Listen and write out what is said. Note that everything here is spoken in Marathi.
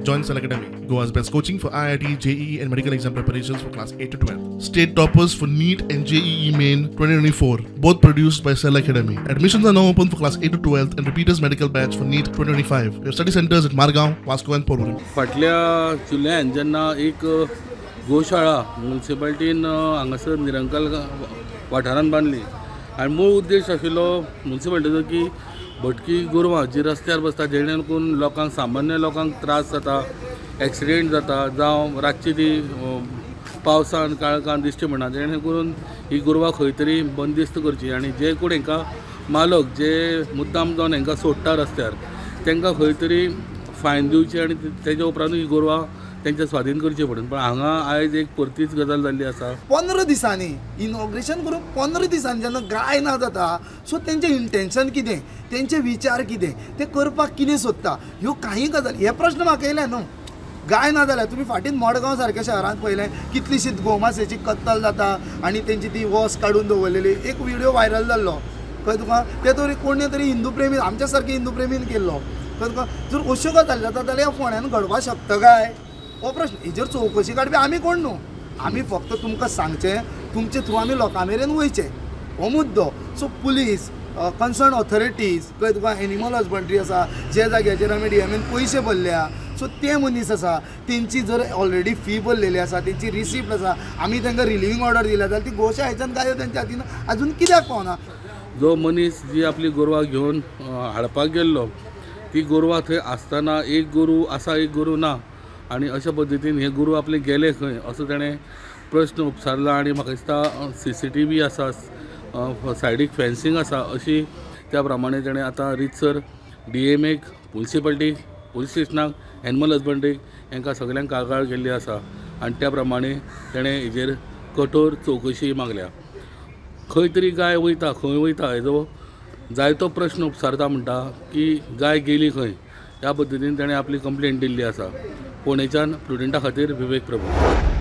Join Sun Academy, Goa's best coaching for IIT, JEE and medical exam preparations for class 8 to 12. State toppers for NEET and JEE Main 2024, both produced by Sun Academy. Admissions are now open for class 8 to 12 and repeaters medical batch for NEET 2025. We have study centers at Margaon, Vasco and Porvorim. फाटल्या जुलयान जेन्ना एक गोशाळा म्युनिसिपालिटीन हांगासर निरंकल वाठारांत बांदली आनी मूळ उद्देश आशिल्लो म्युनिसिपालिटीचो की भटकी गोरवां जी रस्त्यार बसता जेणे करून लोकांक सामान्य लोकांक त्रास जाता, एक्सिडेंट जाता जावं रातची ती पावसान काळखान दिश्टी पडना जेणे करून ही गोरवां खंय तरी बंदिस्त करची आनी जे कोण हांकां मालक जे मुद्दाम जावन हांकां सोडटा रस्त्यार तांकां खंय तरी फायन दिवची आनी तेच्या उपरांत ही गोरवां त्यांच्या स्वाधीन करचे पडन. पण हांगा आयज एक परतीच गजाल जाल्ली आसा. 15 दिसांनी इनॉग्रेशन करून 15 दिसांनी जेन्ना गाय ना जाता सो तेंचें इंटेंशन कितें, तेंचे विचार कितें, ते करपाक कितें सोदता, ह्यो काही गजाली हे प्रश्न म्हाका येयले न्हू. गाय ना जाल्यार तुमी फाटीं मडगांव सारक्या शहरांत पळयलें कितलीशीच गोमांसाची कत्तल जाता आनी तेंची ती वस काडून दवरलेली. एक व्हिडिओ व्हायरल जाल्लो कळ्ळें तुका, ते तरी कोणी तरी हिंदू प्रेमी आमच्या सारके हिंदू प्रेमीन केल्लो कळ्ळें तुका. जर अश्यो गजाली जाता जाल्यार फोंड्यान घडपाक शकता काय हो प्रश्न. हेजेर चवकशी काडपी आमी कोण न्हू, आमी फक्त तुमकां सांगचें, तुमचे थ्रू आमी लोकां मेरेन वयचें हो मुद्दो. सो पुलीस कन्सर्न ऑथॉरिटीज कळ्ळें तुका, एनिमल हजबंड्री आसा जे जाग्याचेर आमी DMन पयशे भरल्या सो ते मनीस आसा तेंची जर ऑलरेडी फी भरलेली आसा, तेंची रिसिप्ट आसा, आमी तांकां रिलिव्हिंग ऑर्डर दिल्या जाल्यार ती गोशाळेच्यान गायो तेंच्या हातीन अजून कित्याक पावना. जो मनीस जी आपली गोरवां घेवन हाडपाक गेल्लो ती गोरवां थंय आसतना एक गोरू आसा एक गोरू ना आनी अशा पद्दतीन हे गुरू आपले गेले खंय असो ताणें प्रश्न उपसारला. आनी म्हाका दिसता CCTV आसा, सायडीक फेन्सिंग आसा अशी त्या प्रमाणे ताणें आतां रितसर DMक म्युनिसिपालिटी पुलीस स्टेशनाक एनिमल हजबंड्रीक हांकां सगळ्यांक कागाळ केल्ली आसा आनी त्या प्रमाणे ताणें हेजेर कठोर चवकशी मागल्या. खंय तरी गाय वयता खंय वयता हेजो जायतो प्रश्न उपसारता म्हणटा की गाय गेली खंय. ह्या पद्दतीन ताणें आपली कंप्लेंट दिल्ली आसा. पुणेच्यान प्रुडंटा खातीर विवेक प्रभू.